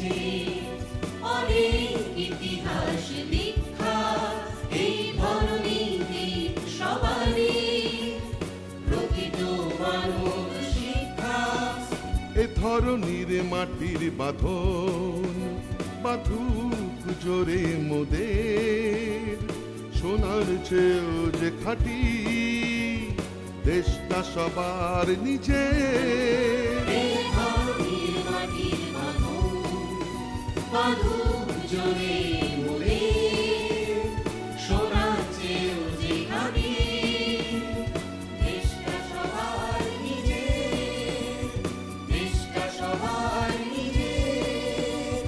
রয়েছে অনেক ইতিহাস দীক্ষা এই ধরনীতে সবারই প্রকৃত মানব শিক্ষা। এ ধরনীর মাটির বাঁধন বাঁধুক জোরে মোদের, সোনার চেয়েও যে খাঁটি দেশটা সবার নিজের। এ ধরনীর মাটির বাঁধন বাঁধুক জোরে মোদের, সোনার চেয়েও যে খাঁটি দেশটা সবার নিজের, দেশটা সবার নিজের,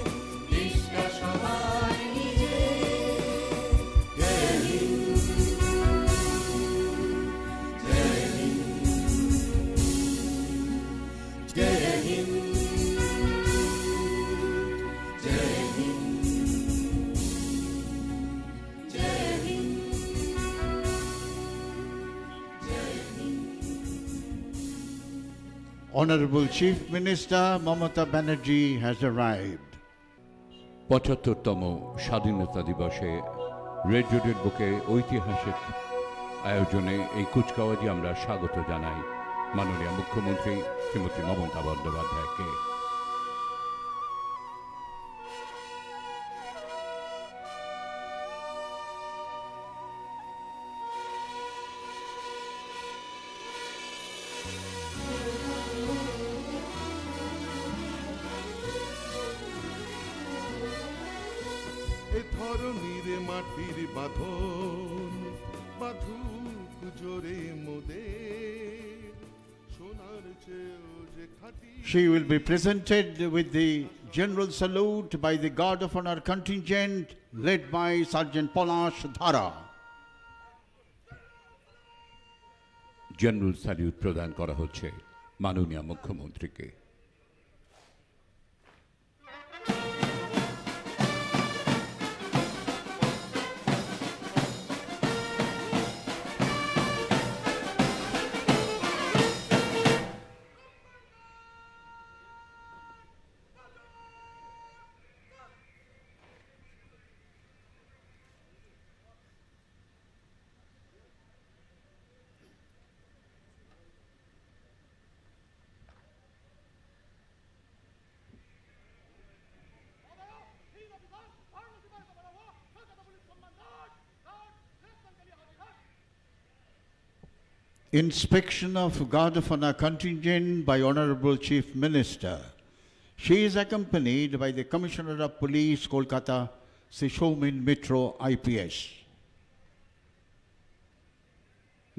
দেশটা সবার নিজের। জয় হিন্দ, জয় হিন্দ, জয় হিন্দ, জয় হিন্দ, জয় হিন্দ, জয় Hind. Honorable Chief Minister Mamata Banerjee has arrived. ৭৫তম স্বাধীনতা দিবসে রেড রোডের বুকে ঐতিহাসিক আয়োজনে এই কুচকাওয়াজে আমরা স্বাগত জানাই মাননীয় মুখ্যমন্ত্রী শ্রীমতী মমতা বন্দ্যোপাধ্যায়কে। এ ধরনীর মাটির বাঁধন বাঁধুক জোরে মোদের, সোনার চেয়েও যে খাঁটি। She will be presented with the general salute by the Guard of Honor contingent led by Sergeant Polash Dhara. General salute প্রদান করা হচ্ছে মাননীয় মুখ্যমন্ত্রীকে। Inspection of Guard of Honor contingent by Honorable Chief Minister. She is accompanied by the Commissioner of Police, Kolkata, Sri Soumen Mitro, IPS.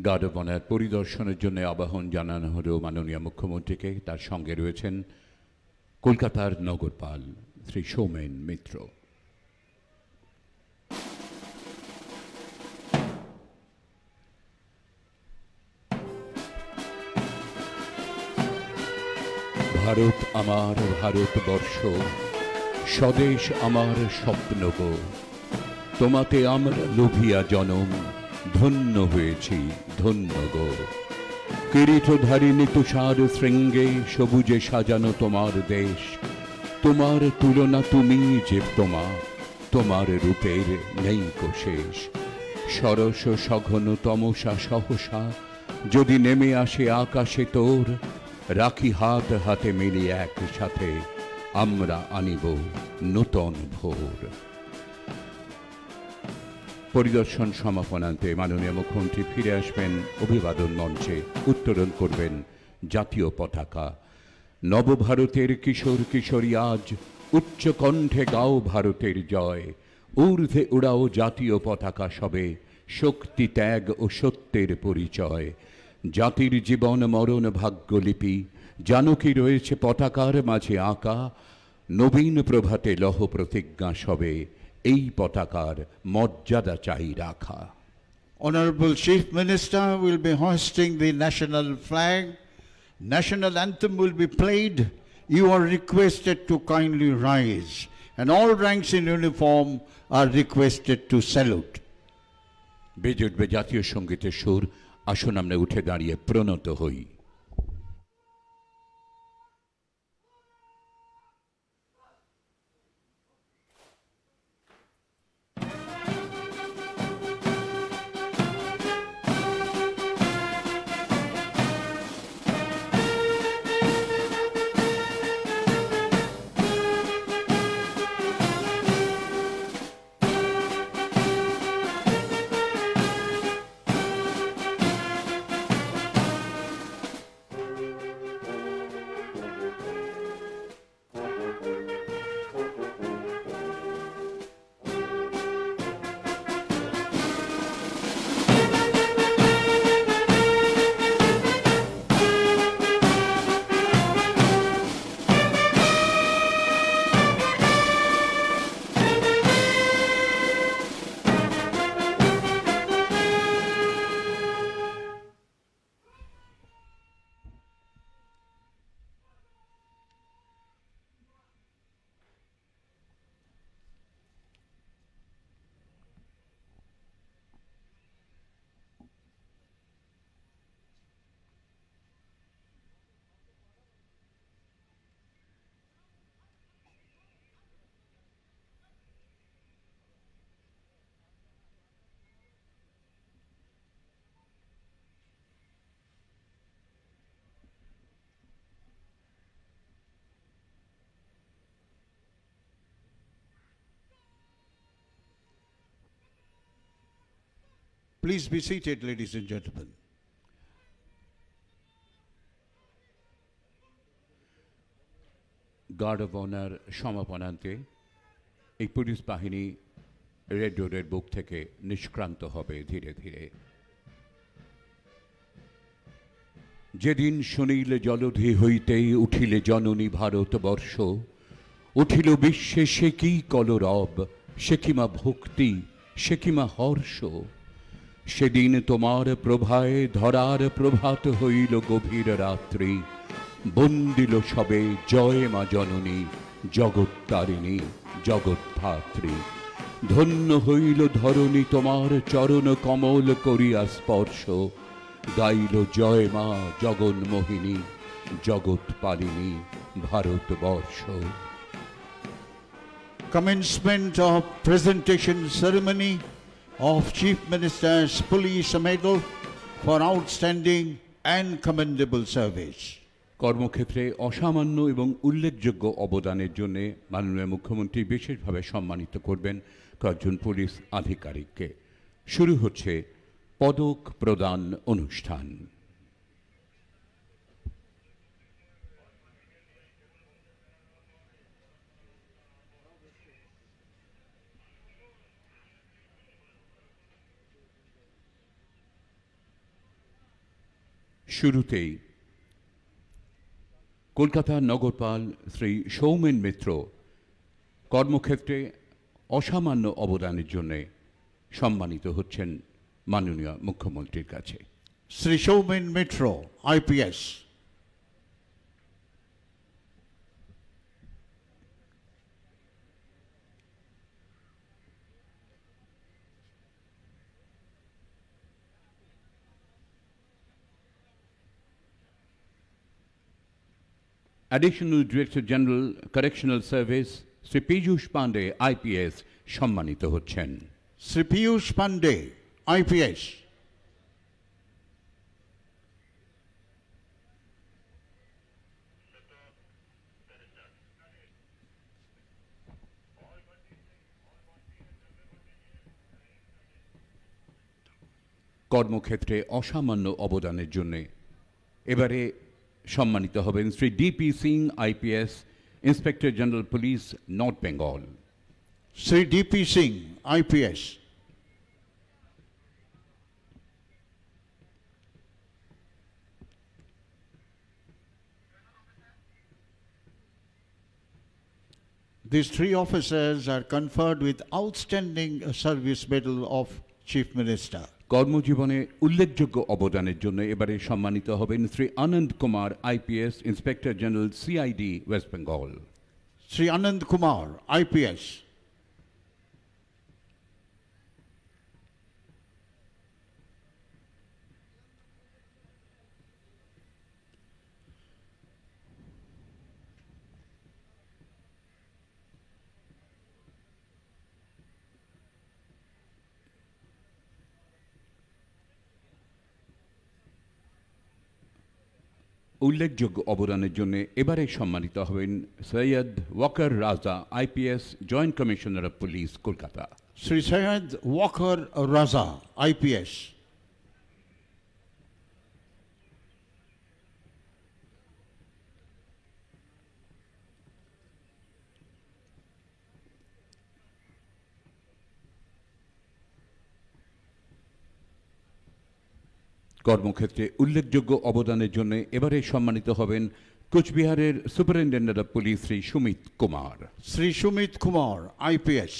Guard of honour পরিদর্শনের জন্য আহ্বান জানানো হলো মাননীয় মুখ্যমন্ত্রীকে। তার সঙ্গে রয়েছেন কলকাতার নগরপাল শ্রী সৌমেন মিত্র। ভারত আমার ভারতবর্ষ, স্বদেশ আমার স্বপ্ন গো, তোমাতে আমরা লোভিয়া জনম, ধন্য হয়েছি ধন্য গো। কিরীটধারিণী তুষার শৃঙ্গে সবুজে সাজানো তোমার দেশ, তোমার তুলনা তুমি যে তোমার রূপের নেই কো শেষ। সরস সঘন তমসা সহসা যদি নেমে আসে আকাশে তোর, রাখি হাত হাতে মিলি একসাথে আমরা আনিব নূতন ভোর। পরিদর্শন সমাপনান্তে মাননীয় মুখ্যমন্ত্রী ফিরে আসবেন অভিবাদন মঞ্চে, উত্তোলন করবেন জাতীয় পতাকা। নবভারতের কিশোর কিশোরী আজ উচ্চ কণ্ঠে গাও ভারতের জয়, ঊর্ধ্বে উড়াও জাতীয় পতাকা সবে, শক্তি ত্যাগ ও সত্যের পরিচয়। জাতির জীবন মরণ ভাগ্যলিপি জানো কি রয়েছে পতাকার মাঝে আঁকা, নবীন প্রভাতে লহ প্রতিজ্ঞা সবে, এই পতাকার মর্যাদা চাই রাখা। Honorable Chief Minister will be hoisting the national flag. National anthem will be played. You are requested to kindly rise, and all ranks in uniform are requested to salute. বেজে উঠবে জাতীয় সঙ্গীতের সুর। আসুন আমরা উঠে দাঁড়িয়ে প্রণত হই। Please be seated, ladies and gentlemen. Guard of honour সমাপনান্তে এই পুলিশ বাহিনী রেড রোডের বুক থেকে নিষ্ক্রান্ত হবে ধীরে ধীরে। যেদিন শুনিলে জলধি হইতে উঠিলে জননী ভারতবর্ষ, উঠিল বিশ্বে সে কি কলরব, সে কিমা ভক্তি, সে কিমা হর্ষ। সেদিন তোমার প্রভায় ধরার প্রভাত হইল গভীর রাত্রি, বন্দিল সবে জয় মা জননী, জগত্তারিণী জগৎধাত্রী। ধন্য হইল ধরণী তোমার চরণ কমল করিয়া স্পর্শ, গাইল জয় মা জগন্মোহিনী, জগৎপালিনী Bharatvarsha. Commencement of presentation ceremony of Chief Minister's Police Medal for outstanding and commendable service. কর্মক্ষেত্রে অসামান্য এবং উল্লেখযোগ্য অবদানের জন্য মাননীয় মুখ্যমন্ত্রী বিশেষভাবে সম্মানিত করবেন কয়েকজন পুলিশ আধিকারিককে। শুরু হচ্ছে পদক প্রদান অনুষ্ঠান। শুরুতেই কলকাতার নগরপাল শ্রী সৌমেন মিত্র কর্মক্ষেত্রে অসামান্য অবদানের জন্য সম্মানিত হচ্ছেন মাননীয় মুখ্যমন্ত্রীর কাছে। Sri Shaumen Mitra, IPS. Additional Director General Correctional Service Shri Piyush Pandey IPS সম্মানিত হচ্ছেন। Sri Piyush Pandey, IPS. কর্মক্ষেত্রে অসামান্য অবদানের জন্য এবারে সম্মানিত হবেন Shri DP Singh IPS, inspector general police north Bengal. Sri DP Singh, IPS. These three officers are conferred with outstanding service medal of Chief Minister. কর্মজীবনে উল্লেখযোগ্য অবদানের জন্য এবারে সম্মানিত হবেন Shri Anand Kumar IPS, inspector general CID west Bengal. Sri Anand Kumar, IPS. উল্লেখযোগ্য অবদানের জন্য এবারে সম্মানিত হবেন সৈয়দ ওয়াকার রাজা IPS, joint commissioner of police Kolkata. Sri Syed Walker Raza, IPS. কর্মক্ষেত্রে উল্লেখযোগ্য অবদানের জন্য এবারে সম্মানিত হবেন কোচবিহারের superintendent of police Shri Sumit Kumar. Sri Shumit Kumar, IPS.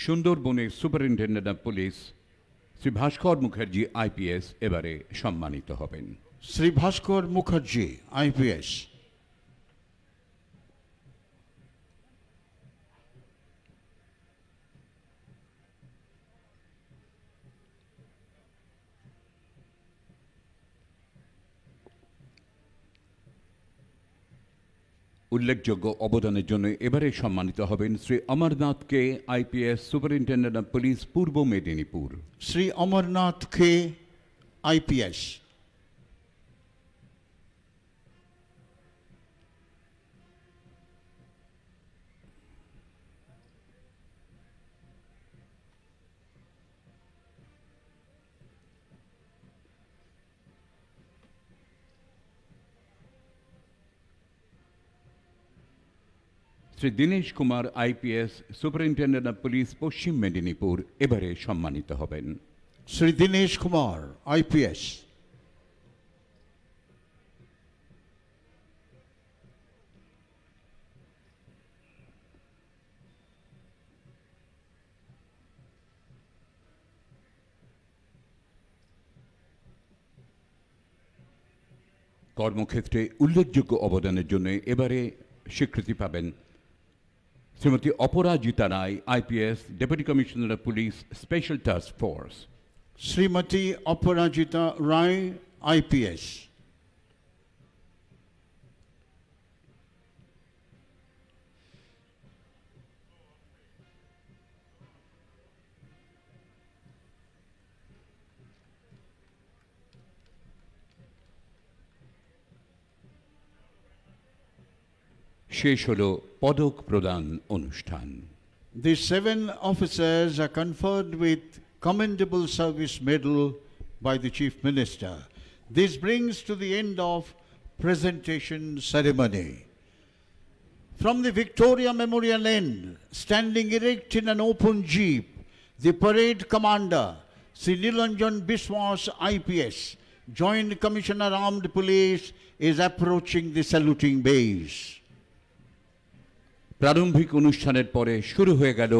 সুন্দরবনের superintendent of police Shri Bhaskar Mukherjee IPS এবারে সম্মানিত হবেন। Sri Bhaskar Mukherjee, IPS. উল্লেখযোগ্য অবদানের জন্য এবারে সম্মানিত হবেন শ্রী অমরনাথ কে IPS superintendent of police Purba Medinipur. Sri Amarnath K, IPS. Shri Dinesh Kumar IPS superintendent of police পশ্চিম মেদিনীপুর এবারে সম্মানিত হবেন। Sri Dinesh Kumar, IPS. কর্মক্ষেত্রে উল্লেখযোগ্য অবদানের জন্য এবারে স্বীকৃতি পাবেন Shrimati Aparajita Rai IPS deputy commissioner of police special task force. Srimati Aparajita Rai, IPS. শেষ হল পদক প্রদান অনুষ্ঠান। The 7 officers are conferred with Commendable Service Medal by the Chief Minister. This brings to the end of presentation ceremony. From the Victoria Memorial end, standing erect in an open jeep, the parade commander, Sri Nilanjan Biswas IPS, Joint Commissioner Armed Police, is approaching the saluting bays. প্রারম্ভিক অনুষ্ঠানের পরে শুরু হয়ে গেল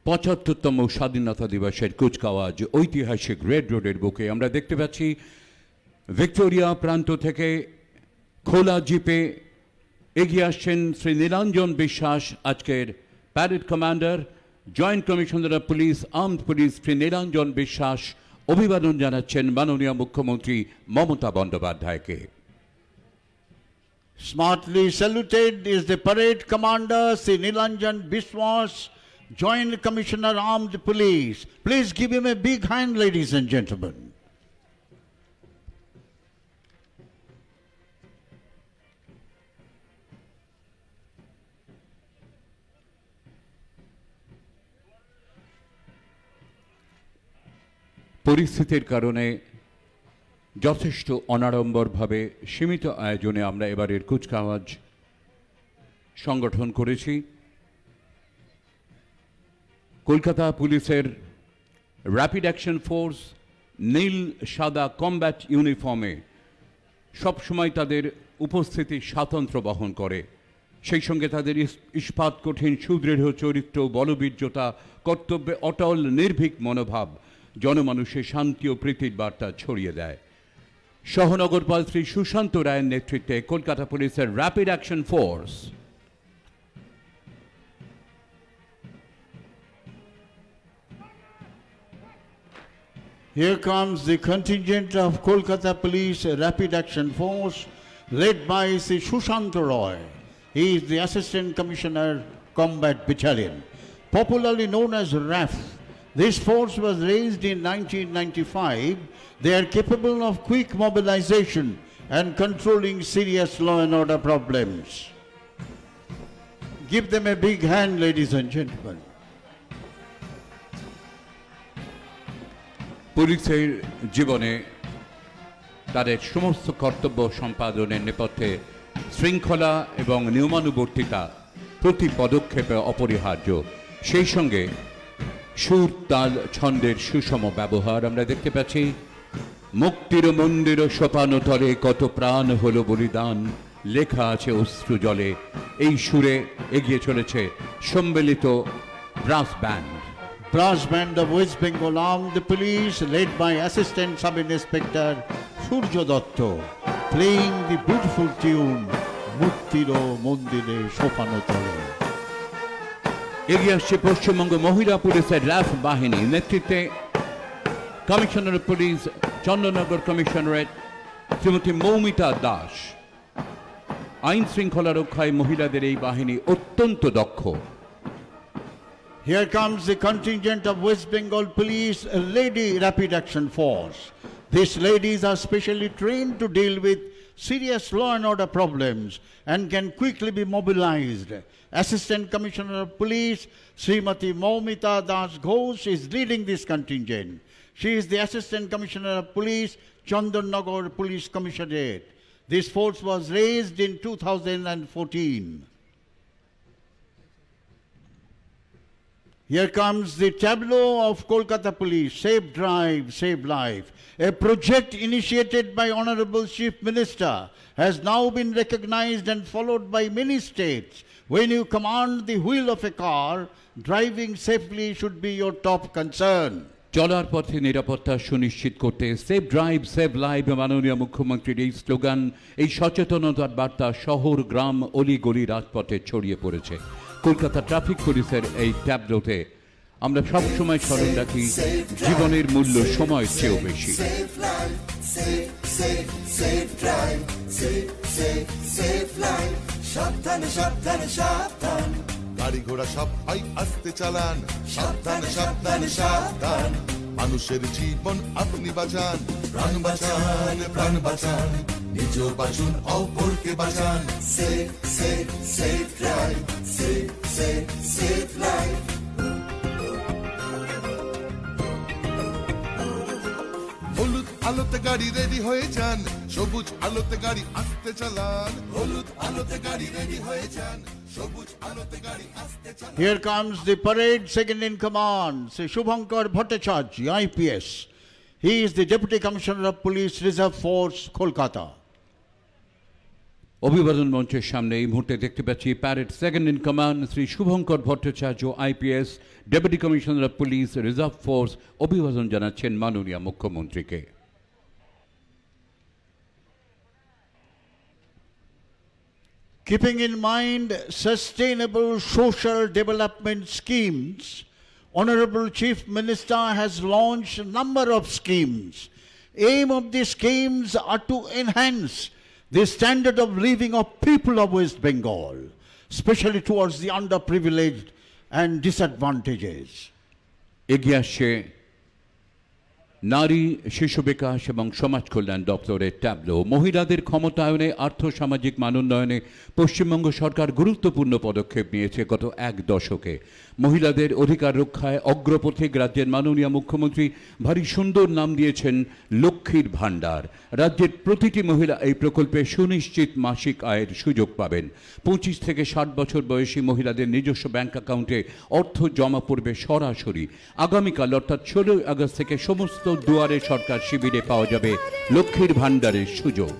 ৭৫তম স্বাধীনতা দিবসের কুচকাওয়াজ ঐতিহাসিক red রোডের বুকে। আমরা দেখতে পাচ্ছি ভিক্টোরিয়া প্রান্ত থেকে খোলা জিপে এগিয়ে আসছেন শ্রী নীলাঞ্জন বিশ্বাস, আজকের parade commander, joint commissioner of police armed police Shri Nilanjan বিশ্বাস অভিবাদন জানাচ্ছেন মাননীয় মুখ্যমন্ত্রী মমতা বন্দ্যোপাধ্যায়কে। Smartly saluted is the parade commander, Sri Nilanjan Biswas, Joint Commissioner Armed Police. Please give him a big hand, ladies and gentlemen. পরিস্থিতির কারণে যথেষ্ট অনাড়ম্বরভাবে সীমিত আয়োজনে আমরা এবারের কুচকাওয়াজ সংগঠন করেছি। কলকাতা পুলিশের র্যাপিড অ্যাকশন ফোর্স নীল সাদা কমব্যাট ইউনিফর্মে সবসময় তাদের উপস্থিতি স্বাতন্ত্র্য বহন করে, সেই সঙ্গে তাদের ইস্পাত কঠিন সুদৃঢ় চরিত্র, বলবীর্যতা, কর্তব্যে অটল নির্ভীক মনোভাব জনমানুষে শান্তি ও প্রীতির বার্তা ছড়িয়ে দেয়। সহনগরপাল শ্রী সুশান্ত রায়ের নেতৃত্বে কলকাতা পুলিশের rapid action force Here comes the contingent of Kolkata Police Rapid Action Force led by Sri Sushanta Roy. He is the Assistant Commissioner Combat Battalion, popularly known as RAF. This force was raised in 1995. They are capable of quick mobilization and controlling serious law and order problems. Give them a big hand, ladies and gentlemen. পুলিশের জীবনে তাদের সমস্ত কর্তব্য সম্পাদনের নেপথ্যে শৃঙ্খলা এবং নিয়মানুবর্তিতা প্রতি পদক্ষেপে অপরিহার্য। সেই সঙ্গে সুর তাল ছন্দের সুষম ব্যবহার। আমরা দেখতে পাচ্ছি মুক্তির মন্দির সোপানতলে কত প্রাণ হলো বলিদান, লেখা আছে অশ্রু জলে। এই সুরে এগিয়ে চলেছে সম্মিলিত brass band. Brass band of West Bengal Armed Police led by Assistant Sub-Inspector Surjo Dotto, playing the beautiful tune Muktiro Mondire Sopanotole. এগিয়ে আসছে পশ্চিমবঙ্গ মহিলা পুলিশের র্যাফ বাহিনী, নেতৃত্বে commissioner of police Chandernagore commissionerate Shrimati Moumita Das. আইন শৃঙ্খলা রক্ষায় মহিলাদের এই বাহিনী অত্যন্ত দক্ষ। Here comes the contingent of West Bengal Police, a lady rapid action force. These ladies are specially trained to deal with serious law and order problems and can quickly be mobilized. Assistant Commissioner of Police Srimati Moumita Das Ghosh is leading this contingent. She is the Assistant Commissioner of Police, Chandannagar Police Commissariat. This force was raised in 2014. Here comes the tableau of Kolkata Police, Safe Drive, Save Life. A project initiated by Honorable Chief Minister has now been recognized and followed by many states. When you command the wheel of a car, driving safely should be your top concern. চলার পথে নিরাপত্তা সুনিশ্চিত করতে save drive save live মাননীয় মুখ্যমন্ত্রীর এই slogan, এই সচেতনতার বার্তা শহর, গ্রাম, অলিগলি, রাজপথে ছড়িয়ে পড়েছে। কলকাতা ট্রাফিক পুলিশের এই ট্যাবলোতে আমরা সবসময় স্মরণ রাখি জীবনের মূল্য সময়ের চেয়েও বেশি। সাবধানে সাবধানে সাবধান, গাড়ি ঘোড়া সবাই আস্তে চালান, সাবধানে সাবধানে সাবধান, মানুষের জীবন আপনি বাঁচান, প্রাণ বাঁচান, প্রাণ বাঁচান, নিজেও বাঁচুন, অপরকে বাঁচান। Safe safe safe drive, safe safe safe life. হলুদ আলোতে গাড়ি রেডি হয়ে যান, সবুজ আলোতে গাড়ি আস্তে চালান, হলুদ আলোতে গাড়ি রেডি হয়ে যান, সবুজ আলোতে গাড়ি আস্তে চালান। Here comes the parade second in command, Sri Shubhankar Bhattacharya, IPS. He is the Deputy Commissioner of Police Reserve Force, Kolkata. অভিবাদন মঞ্চের সামনে এই মুহূর্তে দেখতে পাচ্ছি parade second in command Shri Shubhankar Bhattacharya, IPS, deputy commissioner of police, reserve force. অভিবাদন জানাচ্ছেন মাননীয় মুখ্যমন্ত্রীকে। Keeping in mind sustainable social development schemes, Honorable Chief Minister has launched a number of schemes. Aim of these schemes are to enhance the standard of living of people of West Bengal, especially towards the underprivileged and disadvantages. এগিয়ে আসছে নারী, শিশু বিকাশ এবং সমাজ কল্যাণ দপ্তরের tableau. মহিলাদের ক্ষমতায়নে, আর্থসামাজিক মানোন্নয়নে পশ্চিমবঙ্গ সরকার গুরুত্বপূর্ণ পদক্ষেপ নিয়েছে গত এক দশকে। মহিলাদের অধিকার রক্ষায় অগ্রপথিক রাজ্যের মাননীয় মুখ্যমন্ত্রী ভারী সুন্দর নাম দিয়েছেন লক্ষ্মীর ভাণ্ডার। রাজ্যের প্রতিটি মহিলা এই প্রকল্পে সুনিশ্চিত মাসিক আয়ের সুযোগ পাবেন। 25 থেকে 60 বছর বয়সী মহিলাদের নিজস্ব ব্যাংক অ্যাকাউন্টে অর্থ জমা পড়বে সরাসরি। আগামীকাল অর্থাৎ 16 আগস্ট থেকে সমস্ত দুয়ারে সরকার শিবিরে পাওয়া যাবে লক্ষ্মীর ভাণ্ডারের সুযোগ।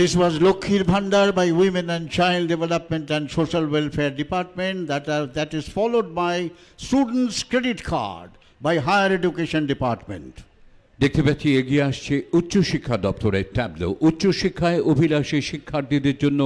This was Lokkhir Bhandar by Women and Child Development and Social Welfare Department, that is followed by Students Credit Card by Higher Education Department. দেখতে পাচ্ছি এগিয়ে আসছে উচ্চশিক্ষা দপ্তরের ট্যাবলো। উচ্চশিক্ষায় অভিলাষী শিক্ষার্থীদের জন্য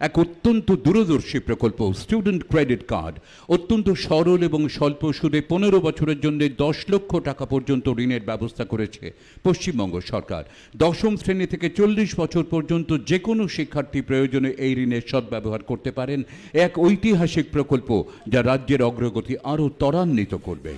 এক অত্যন্ত দূরদর্শী প্রকল্প স্টুডেন্ট ক্রেডিট কার্ড। অত্যন্ত সরল এবং স্বল্প সুদে 15 বছরের জন্য 10 লক্ষ টাকা পর্যন্ত ঋণের ব্যবস্থা করেছে পশ্চিমবঙ্গ সরকার। 10ম শ্রেণী থেকে 40 বছর পর্যন্ত যে কোনো শিক্ষার্থী প্রয়োজনে এই ঋণের সদ্ব্যবহার করতে পারেন। এক ঐতিহাসিক প্রকল্প যা রাজ্যের অগ্রগতি আরও ত্বরান্বিত করবে।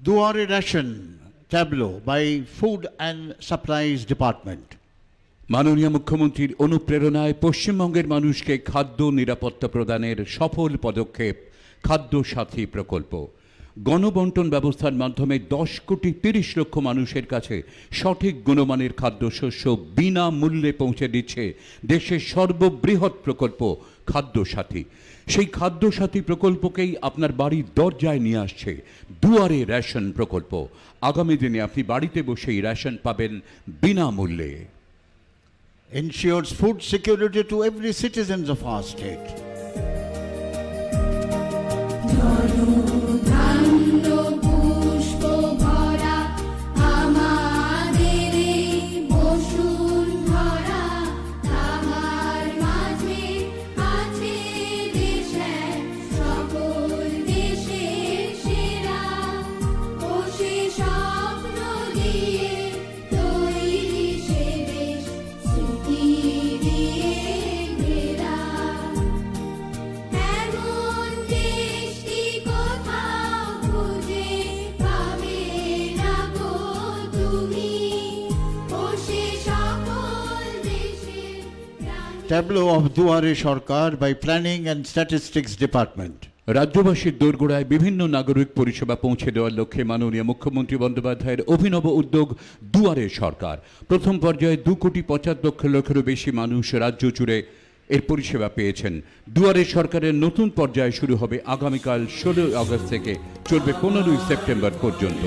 Duare ration, tableau by Food and Supplies Department. মাননীয় মুখ্যমন্ত্রীর অনুপ্রেরণায় পশ্চিমবঙ্গের মানুষকে খাদ্য নিরাপত্তা প্রদানের সফল পদক্ষেপ খাদ্য সাথী প্রকল্প। গণবন্টন ব্যবস্থার মাধ্যমে 10,30,00,000 মানুষের কাছে সঠিক গুণমানের খাদ্যশস্য বিনামূল্যে পৌঁছে দিচ্ছে দেশের সর্ববৃহৎ প্রকল্প খাদ্য সাথী। সেই খাদ্য সাথী প্রকল্পকেই আপনার বাড়ির দরজায় নিয়ে আসছে দুয়ারে রেশন প্রকল্প। আগামী দিনে আপনি বাড়িতে বসেই রেশন পাবেন বিনামূল্যে। Ensures food security to every citizen of our state. Tableau of Duare Sarkar by Planning and Statistics Department. রাজ্যবাসীর দোরগোড়ায় বিভিন্ন নাগরিক পরিষেবা পৌঁছে দেওয়ার লক্ষ্যে মাননীয় মুখ্যমন্ত্রী বন্দ্যোপাধ্যায়ের অভিনব উদ্যোগ দুয়ারে সরকার। প্রথম পর্যায়ে 2,75,00,000-এরও বেশি মানুষ রাজ্য জুড়ে এর পরিষেবা পেয়েছেন। দুয়ারে সরকারের নতুন পর্যায় শুরু হবে আগামীকাল 16 আগস্ট থেকে, চলবে 15 সেপ্টেম্বর পর্যন্ত।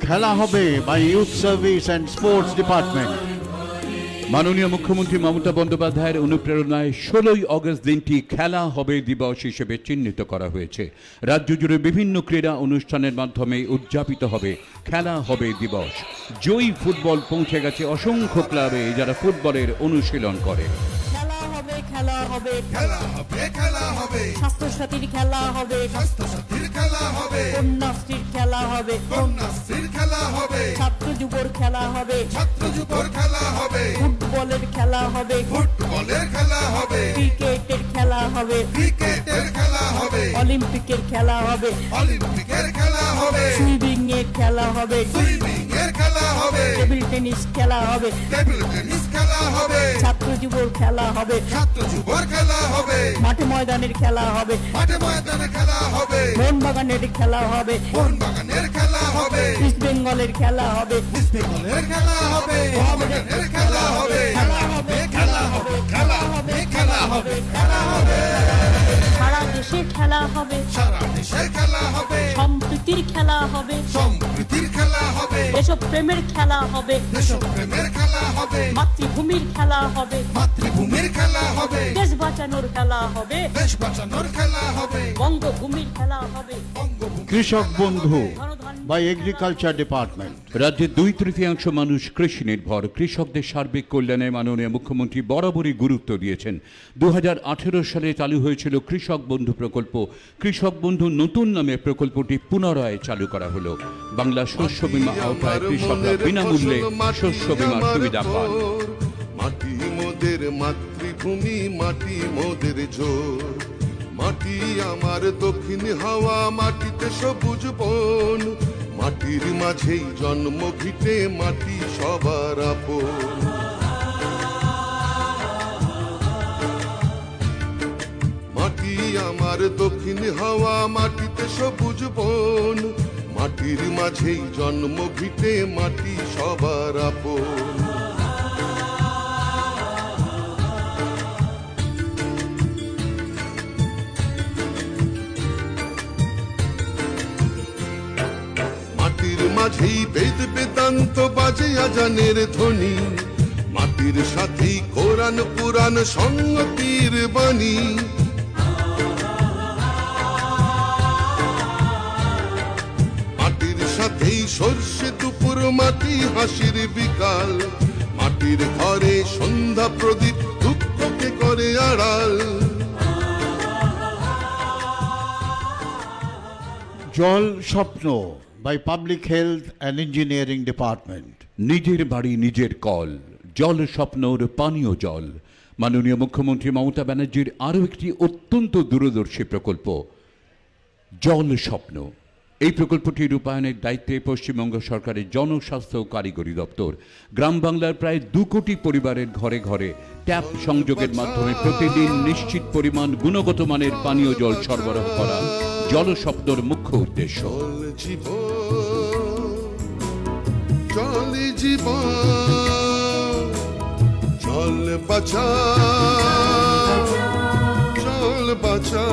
খেলা হবে by Youth Service and Sports Department. মাননীয় মুখ্যমন্ত্রী মমতা বন্দ্যোপাধ্যায়ের অনুপ্রেরণায় 16 আগস্ট দিনটি খেলা হবে দিবস হিসেবে চিহ্নিত করা হয়েছে। রাজ্য জুড়ে বিভিন্ন ক্রীড়া অনুষ্ঠানের মাধ্যমে উদযাপিত হবে খেলা হবে দিবস। জয়ী ফুটবল পৌঁছে গেছে অসংখ্য ক্লাবে, যারা ফুটবলের অনুশীলন করে। খেলা হবে খেলা হবে খেলা হবে খেলা হবে স্বাস্থ্যসাথীর খেলা হবে স্বাস্থ্যসাথীর খেলা হবে কন্যাশ্রীর খেলা হবে কন্যাশ্রীর খেলা হবে ছাত্র যুবর খেলা হবে ছাত্র যুবর খেলা হবে ফুটবলের খেলা হবে ফুটবলের খেলা হবে ক্রিকেটের খেলা হবে ক্রিকেটের খেলা হবে অলিম্পিকের খেলা হবে অলিম্পিকের খেলা হবে সুইমিং এর খেলা হবে সুইমিং এর খেলা হবে টেবিল টেনিস খেলা হবে টেবিল টেনিস খেলা হবে ছাত্র যুবর খেলা হবে ছাত্র যুবর খেলা হবে মাঠে ময়দানের খেলা হবে মাঠে ময়দানে খেলা হবে মোহনবাগানের খেলা হবে মোহনবাগানের খেলা হবে ইস্ট বেঙ্গলের খেলা হবে ইস্ট বেঙ্গলের খেলা হবে মোহামেডানের খেলা হবে খেলা হবে খেলা হবে খেলা হবে খেলা হবে খেলা হবে সারা দেশে খেলা হবে সারা দেশের খেলা হবে সম্প্রীতির খেলা হবে সম্প্রীতির খেলা হবে দেশপ্রেমের খেলা হবে দেশপ্রেমের খেলা হবে মাতৃভূমির খেলা হবে মাতৃভূমির খেলা হবে দেশ বাঁচানোর খেলা হবে দেশ বাঁচানোর খেলা হবে বঙ্গভূমির খেলা হবে বঙ্গভূমি কৃষক বন্ধু ধনধান্য by Agriculture Department. রাজ্যের 2/3 মানুষ কৃষি নির্ভর। কৃষকদের সার্বিক কল্যাণে মাননীয় মুখ্যমন্ত্রী বরাবরই গুরুত্ব দিয়েছেন। 2018 সালে চালু হয়েছিল কৃষক বন্ধু প্রকল্প। কৃষক বন্ধু নতুন নামে প্রকল্পটি পুনরায় চালু করা হলো। বাংলা শস্য বীমা আওতায় কৃষকরা বিনামূল্যে শস্য বীমার সুবিধা পান। মাটি মোদের মাতৃভূমি, মাটি মোদের জোর। মাটি আমার দক্ষিণ হাওয়া, মাটিতে সবুজ বন। মাটির মাঝেই জন্ম ভিটে, মাটি সবার আপন। মাটি আমার দক্ষিণ হাওয়া, মাটিতে সবুজ বন। মাটির মাঝেই জন্ম ভিটে, মাটি সবার আপন। মাটির মাঝেই বেদ বেদান্ত বাজে আজানের ধ্বনি। মাটির সাথেই কোরআন পুরাণ সংগতির বাণী। সর্ষে দুপুর মাটি হাসির বিকাল, মাটির ঘরে সন্ধ্যা প্রদীপ দুঃখকে করে আড়াল। জল স্বপ্ন by Public Health and Engineering Department. নিজের বাড়ি নিজের কল, জল স্বপ্নর পানীয় জল। মাননীয় মুখ্যমন্ত্রী মমতা ব্যানার্জির আরও একটি অত্যন্ত দূরদর্শী প্রকল্প জল স্বপ্ন। এই প্রকল্পটি রূপায়ণের দায়িত্বে পশ্চিমবঙ্গ সরকারের জনস্বাস্থ্য ও কারিগরি দপ্তর। গ্রাম বাংলার প্রায় 2 কোটি পরিবারের ঘরে ঘরে ট্যাপ সংযোগের মাধ্যমে প্রতিদিন নিশ্চিত পরিমাণ গুণগত মানের পানীয় জল সরবরাহ করা জল স্বপ্নর মুখ্য উদ্দেশ্য। জল জীবন, জল বাঁচা, জল বাঁচা,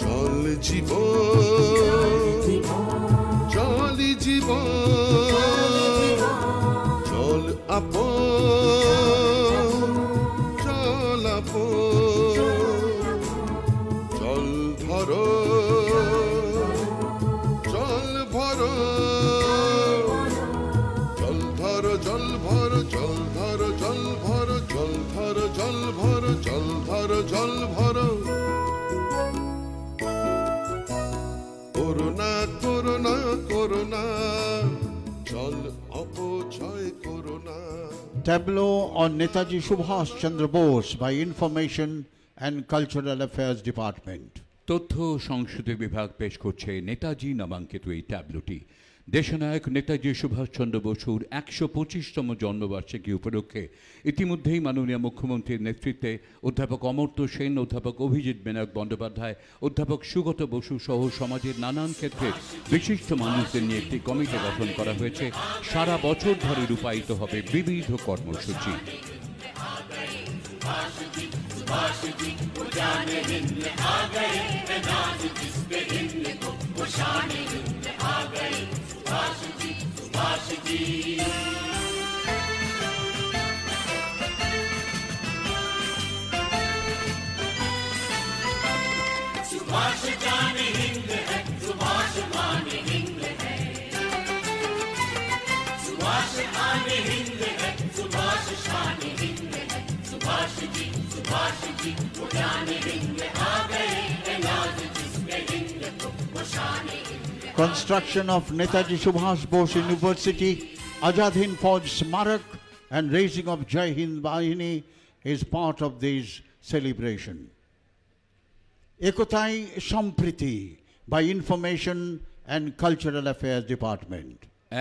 জল জীবন, জল জীবন, জল আপন, জল আপন, জল ধরো, জল ভরো, জল ধরো, জল ভরো, জল ধরো, জল ভরো, জল ধরো, জল ভরো, জল ধরো, জল ভরো। করোনা করোনা করোনা, জল অপচয় corona. Tableau on Netaji Subhash Chandra Bose by Information and Cultural Affairs Department. তথ্য সংস্কৃতি বিভাগ পেশ করছে নেতাজি নামাঙ্কিত এই ট্যাবলোটি। দেশনায়ক নেতাজি সুভাষচন্দ্র বসুর 125তম জন্মবার্ষিকী উপলক্ষে ইতিমধ্যেই মাননীয় মুখ্যমন্ত্রীর নেতৃত্বে অধ্যাপক অমর্ত্য সেন, অধ্যাপক অভিজিৎ বিনায়ক বন্দ্যোপাধ্যায়, অধ্যাপক সুগত বসু সহ সমাজের নানান ক্ষেত্রে বিশিষ্ট মানুষদের নিয়ে একটি কমিটি গঠন করা হয়েছে। সারা বছর ধরে রূপায়িত হবে বিবিধ কর্মসূচি। Construction of Netaji Subhash Bose University, Azad Hind Fauj Smarak and raising of Jai Hind Bahini is part of this celebration. Ekotai Sampriti by Information and Cultural Affairs Department.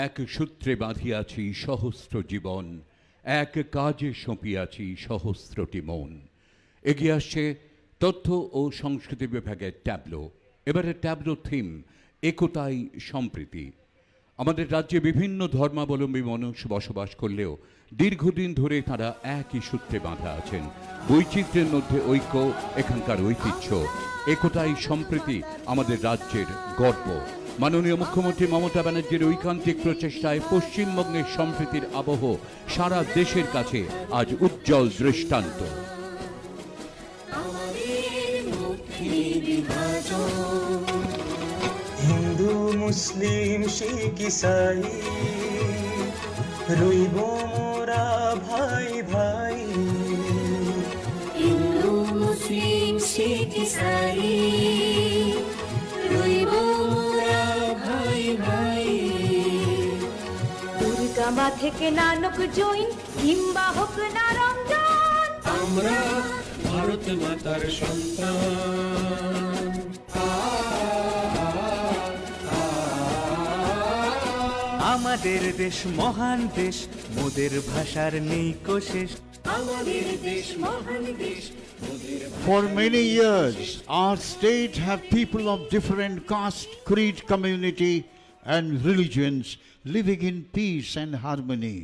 এক সূত্রে বাঁধিয়াছি সহস্র জীবন, এক কাজে সঁপিয়াছি সহস্রটি মন। এগিয়ে আসছে তথ্য ও সংস্কৃতি বিভাগের ট্যাবলো। এবারে ট্যাবলো থিম একতাই সম্প্রীতি। আমাদের রাজ্যে বিভিন্ন ধর্মাবলম্বী মানুষ বসবাস করলেও দীর্ঘদিন ধরে তারা একই সূত্রে বাঁধা আছেন। বৈচিত্র্যের মধ্যে ঐক্য এখানকার ঐতিহ্য। একতাই সম্প্রীতি আমাদের রাজ্যের গর্ব। মাননীয় মুখ্যমন্ত্রী মমতা ব্যানার্জির ঐকান্তিক প্রচেষ্টায় পশ্চিমবঙ্গের সম্প্রীতির আবহ সারা দেশের কাছে আজ উজ্জ্বল দৃষ্টান্ত। হিন্দু মুসলিম শিখ ইসাই রইব মোরা ভাই ভাই, হিন্দু মুসলিম শিখ ইসাই রইব মোরা ভাই ভাই। দুর্গা মা থেকে নানক জৈন কিংবা হোক না রমজান, আমরা ভারত মাতার সন্তান। আমাদের দেশ মহান দেশ, মোদের ভাষার নেই কোশেষ। আমাদের দেশ মহান দেশ। For many years, our state have people of different caste, creed, community and religions living in peace and harmony.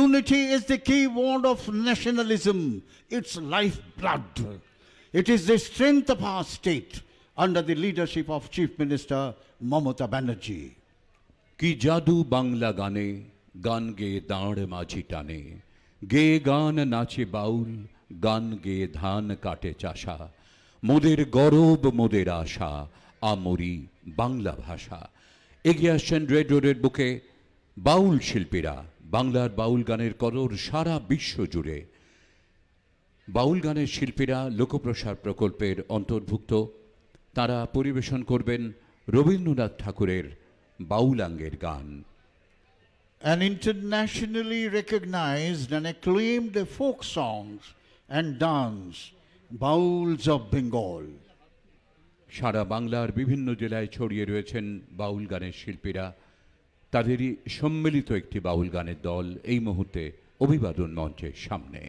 Unity is the key word of nationalism, its lifeblood. It is the strength of our state under the leadership of Chief Minister Mamata Banerjee. কি জাদু বাংলা গানে, গান গেয়ে দাঁড় মাঝি টানে, গেয়ে গান নাচে বাউল, গান গেয়ে ধান কাটে চাষা। মোদের গরব মোদের আশা, আমরি বাংলা ভাষা। এগিয়ে আসছেন রেড রোডের বুকে বাউল শিল্পীরা। বাংলার বাউল গানের কদর সারা বিশ্ব জুড়ে। বাউল গানের শিল্পীরা লোকপ্রসার প্রকল্পের অন্তর্ভুক্ত। তারা পরিবেশন করবেন রবীন্দ্রনাথ ঠাকুরের বাউলাঙ্গের গান। An internationally recognized and acclaimed folk songs and dance, Bauls of Bengal. সারা বাংলার বিভিন্ন জেলায় ছড়িয়ে রয়েছেন বাউল গানের শিল্পীরা। তাদেরই সম্মিলিত একটি বাউল গানের দল এই মুহূর্তে অভিবাদন মঞ্চের সামনে।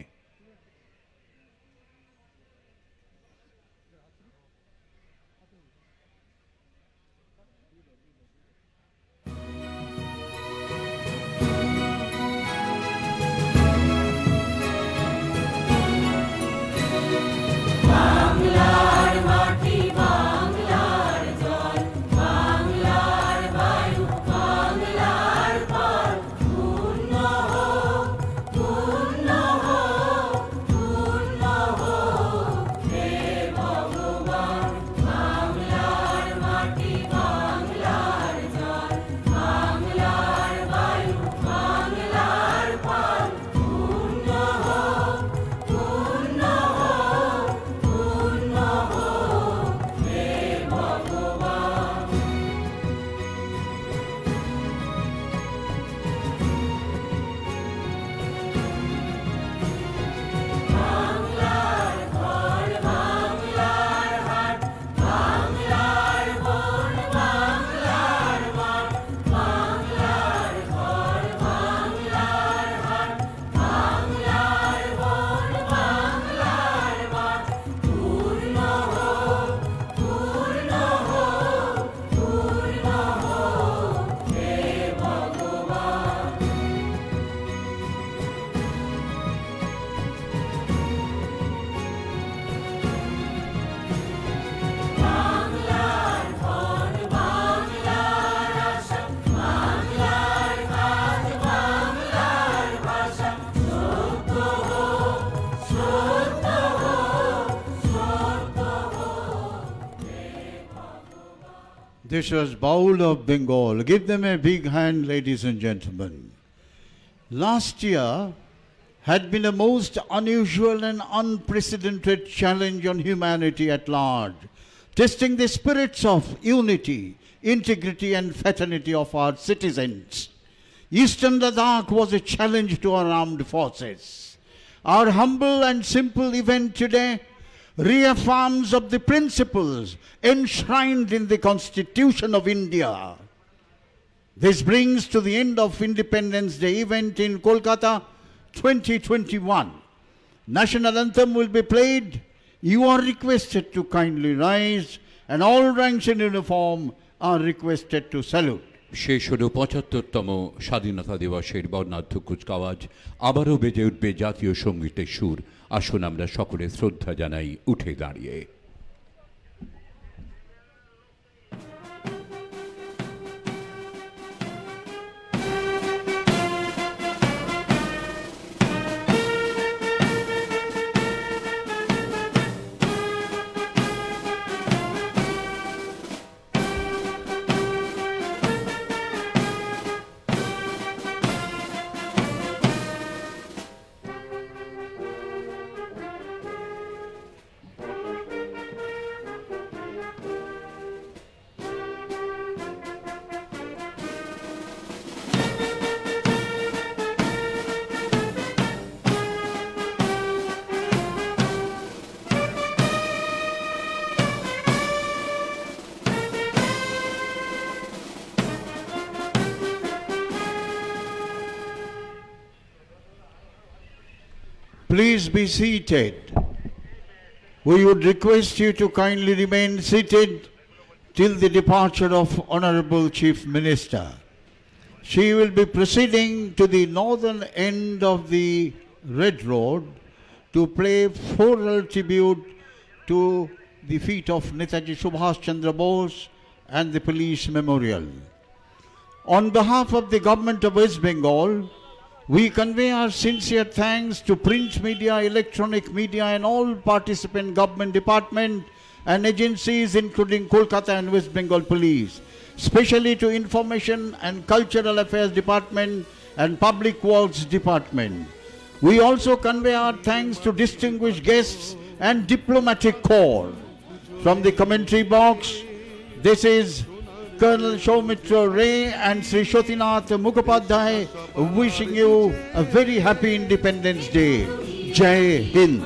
This was Baul of Bengal. Give them a big hand, ladies and gentlemen. Last year had been a most unusual and unprecedented challenge on humanity at large, testing the spirits of unity, integrity and fraternity of our citizens. Eastern Ladakh was a challenge to our armed forces. Our humble and simple event today reaffirms of the principles enshrined in the Constitution of India. This brings to the end of Independence Day event in Kolkata 2021. National anthem will be played. You are requested to kindly rise and all ranks in uniform are requested to salute. শেষ হল ৭৫তম স্বাধীনতা দিবসের বর্ণাঢ্য কুচকাওয়াজ। আবারও বেজে উঠবে জাতীয় সঙ্গীতের সুর। আসুন আমরা সকলে শ্রদ্ধা জানাই উঠে দাঁড়িয়ে। Please be seated. We would request you to kindly remain seated till the departure of Honorable Chief Minister. She will be proceeding to the northern end of the Red Road to pay floral tribute to the feet of Netaji Subhash Chandra Bose and the Police Memorial. On behalf of the Government of West Bengal, we convey our sincere thanks to print media, electronic media and all participant government departments and agencies including Kolkata and West Bengal Police, especially to Information and Cultural Affairs Department and Public Works Department. We also convey our thanks to distinguished guests and diplomatic corps. From the commentary box, this is Colonel Soumitra Ray and Sri Shotinath Mukhopadhyay wishing you a very happy Independence Day. Jai Hind.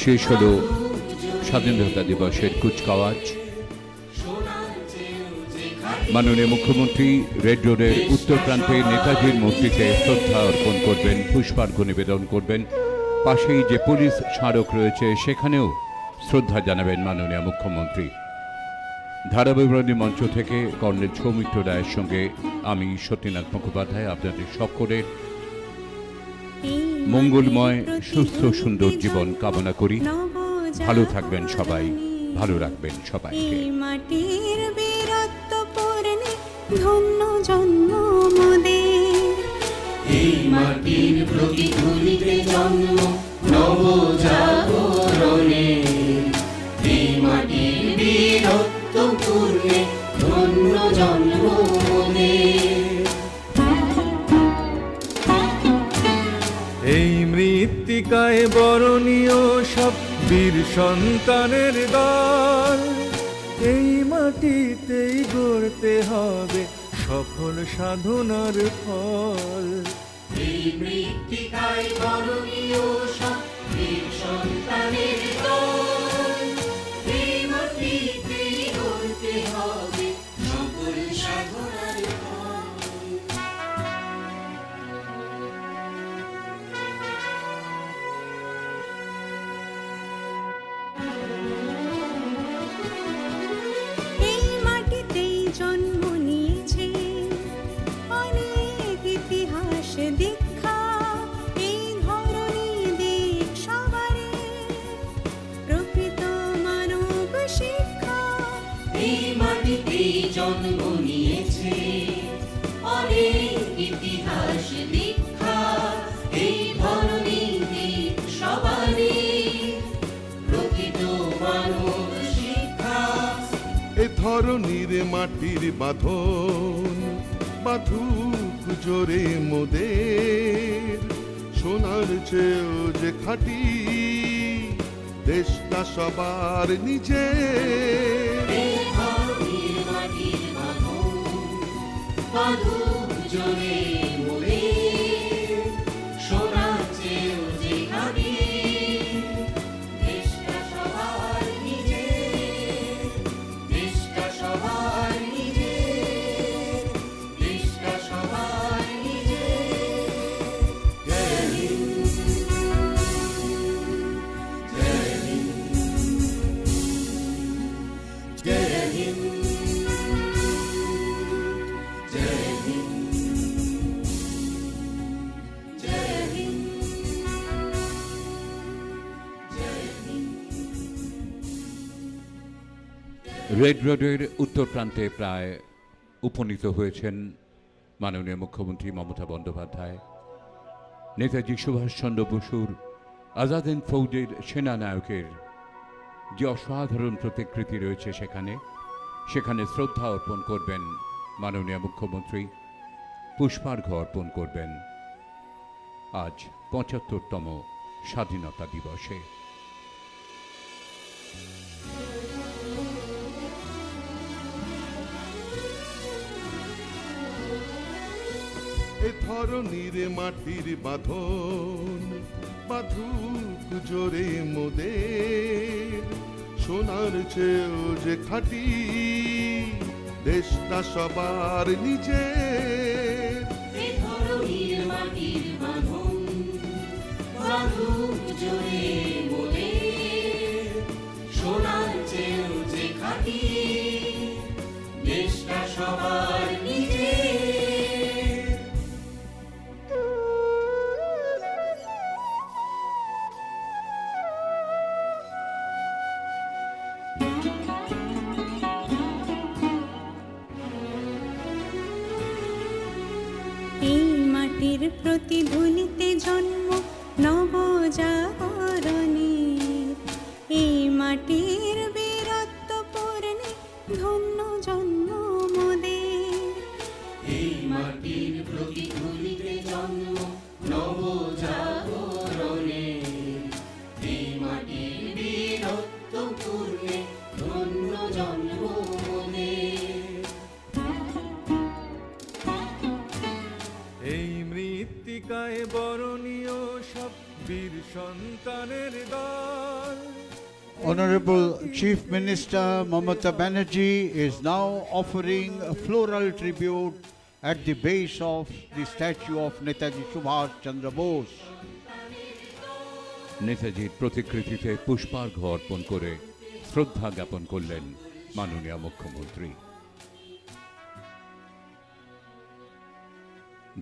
শেষ হলো স্বাধীনতা দিবসের কুচকাওয়াজ। মাননীয় মুখ্যমন্ত্রী red রোডের উত্তর প্রান্তে নেতাজির মূর্তিতে শ্রদ্ধা অর্পণ করবেন, পুষ্পার্ঘ্য নিবেদন করবেন। পাশেই যে পুলিশ স্মারক রয়েছে সেখানেও শ্রদ্ধা জানাবেন মাননীয় মুখ্যমন্ত্রী। ধারাবিবরণী মঞ্চ থেকে কর্নেল সৌমিত্র রায়ের সঙ্গে আমি সত্যনাথ মুখোপাধ্যায় আপনাদের সকলের মঙ্গলময় সুস্থ সুন্দর জীবন কামনা করি। ভালো থাকবেন সবাই, ভালো রাখবেন সবাইকে। মাটির বীরত্ব পূর্ণে ধন্য জন্ম মোদের, এই মাটির প্রতিধ্বনিতে জন্ম নবজাগরণে, এই মাটির বীরত্ব পূর্ণে ধন্য জন্ম মোদের। এই মৃত্তিকায় বরণীয় সব বীর সন্তানের দল, এই মাটিতেই গড়তে হবে সফল সাধনার ফল। এই মৃত্তিকায় বরণীয় সব বীর সন্তানের দল, এই মাটিতেই গড়তে হবে সফল সাধনার ফল। এই মাটিতেই জন্ম নিয়েছে অনেক ইতিহাস দীক্ষা, এই ধরনী দিক সবারে প্রকৃত মানব শিক্ষা। এই মাটিতেই জন্ম নিয়েছে অনেক ইতিহাস দীক্ষা, এই ধরনী দিক সবারে প্রকৃত মানব শিক্ষা। এ ধরনীর মাটির বাঁধন বাঁধুক জোরে মোদের, সোনার চেয়েও যে খাঁটি দেশটা সবার নিজের। এই ধরনীর মাটির বাঁধন বাঁধুক জোরে মোদের, সোনার চেয়েও যে খাঁটি দেশটা সবার নিজের, দেশটা সবার নিজের, দেশটা সবার নিজের। জয় হিন্দ, জয় হিন্দ, জয় হিন্দ, জয় হিন্দ, জয় হিন্দ, জয় হিন্দ। রেড রোডের উত্তর প্রান্তে প্রায় উপনীত হয়েছেন মাননীয় মুখ্যমন্ত্রী মমতা বন্দ্যোপাধ্যায়। নেতাজি সুভাষচন্দ্র বসুর আজাদ হিন্দ ফৌজের সেনানায়কের যে অসাধারণ প্রতিকৃতি রয়েছে সেখানে শ্রদ্ধা অর্পণ করবেন মাননীয় মুখ্যমন্ত্রী, পুষ্পার্ঘ্য অর্পণ করবেন আজ ৭৫তম স্বাধীনতা দিবসে। এ ধরনীর মাটির বাঁধন বাঁধুক জোরে মোদের, সোনার চেয়েও যে খাঁটি দেশটা সবার নিজের। এই ধরনীর মাটির বাঁধন বাঁধুক জোরে মোদের, সোনার চেয়েও যে খাঁটি দেশটা সবার নিজের। এই মাটির প্রতিধ্বনিতে জন্ম নবজাগরণের, এই মাটির বীরত্ব পূর্ণে ধন্য জন্ম মোদের। এই মাটির প্রতিফলিতে জন্ম নবজাগরণে, এই মাটির বীরত্ব পূর্ণে ধন্য জন্ম মোদের। এই মৃত্তিকায় বরণীয় সব বীর সন্তানের দল। Honorable Chief Minister Mamata Banerjee is now offering a floral tribute at the base of the statue of Netaji Subhash Chandra Bose. নেতাজির প্রতিকৃতিতে পুষ্পার্ঘ্য অর্পণ করে শ্রদ্ধা জ্ঞাপন করলেন মাননীয় মুখ্যমন্ত্রী।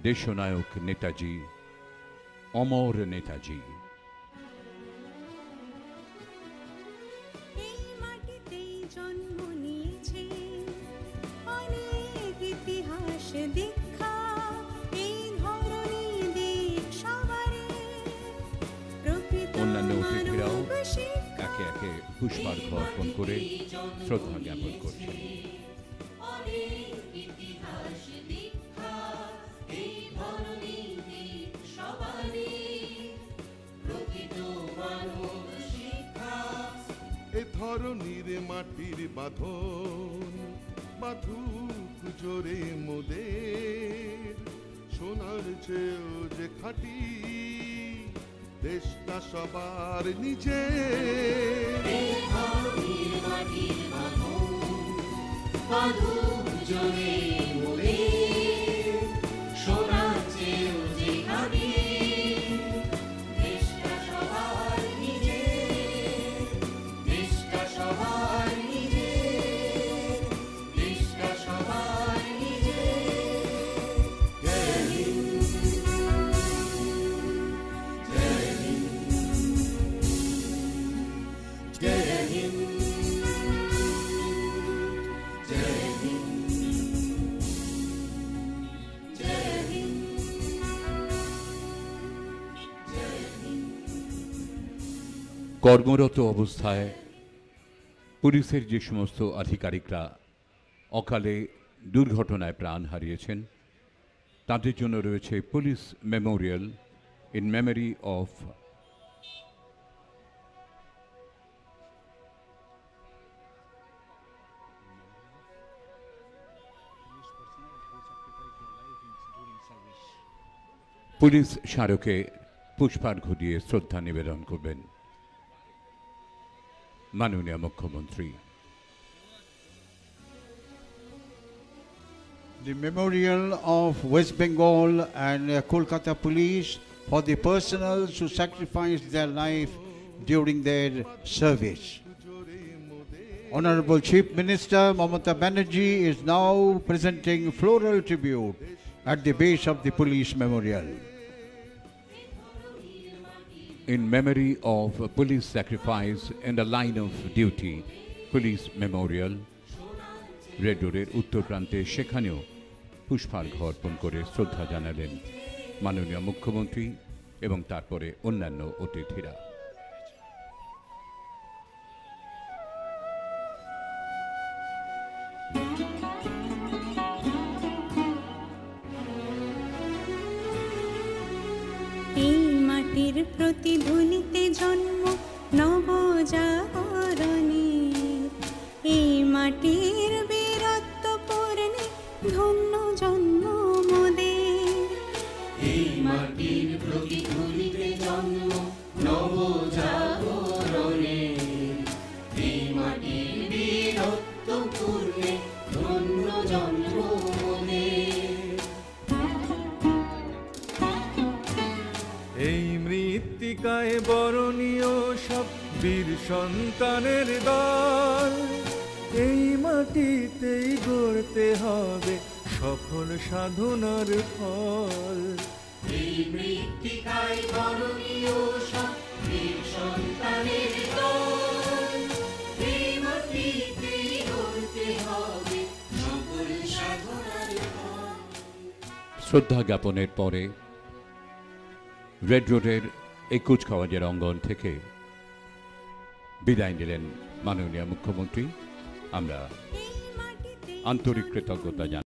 দেশনায়ক নেতাজি, অমর নেতাজি। এই মাটিতেই জন্ম নিয়েছে অনেক ইতিহাস দীক্ষা, এই ধরনী দিক সবারে প্রকৃত অন্যান্য অতিথিরাও মানব শিক্ষা। একে একে পুষ্পার্ঘ্য অর্পণ করে শ্রদ্ধা জ্ঞাপন করছেন। এ ধরনীর মাটির বাঁধন বাঁধুক জোরে মোদের, সোনার চেয়েও যে খাঁটি দেশটা সবার নিজে। কর্মরত অবস্থায় পুলিশের যে সমস্ত আধিকারিকরা অকালে দুর্ঘটনায় প্রাণ হারিয়েছেন তাদের জন্য রয়েছে police memorial in memory of police স্মারকে পুষ্পার্ঘ্য দিয়ে শ্রদ্ধা নিবেদন করবেন মাননীয় মুখ্যমন্ত্রী। The memorial of West Bengal and Kolkata Police for the personnel who sacrificed their life during their service. Honorable Chief Minister Mamata Banerjee is now presenting floral tribute at the base of the police memorial. In memory of police sacrifice in the line of duty, police memorial, red রোডের উত্তর প্রান্তে সেখানেও পুষ্পার্ঘ্য অর্পণ করে শ্রদ্ধা জানালেন মাননীয় মুখ্যমন্ত্রী এবং তারপরে অন্যান্য অতিথিরা। এই মাটির প্রতিধ্বনিতে জন্ম নবজাগরণের, এই মাটির বীরত্ব পূর্ণে ধন্য জন্ম মোদের। এই মাটির প্রতিফলিতে জন্ম নবজাগরণে, এই মাটির বীরত্ব পূর্ণে ধন্য জন্ম মোদের। এই মৃত্তিকায় বরণীয় সব বীর সন্তানের দল, এই মাটিতেই গড়তে হবে সফল সাধনার ফল। এই মৃত্তিকায় বরণীয় সব বীর সন্তানের দল, এই মাটিতেই গড়তে হবে সফল সাধনার ফল। শ্রদ্ধা জ্ঞাপনের পরে রেড রোডের এই কুচকাওয়াজের অঙ্গন থেকে বিদায় নিলেন মাননীয় মুখ্যমন্ত্রী। আমরা আন্তরিক কৃতজ্ঞতা জানাই।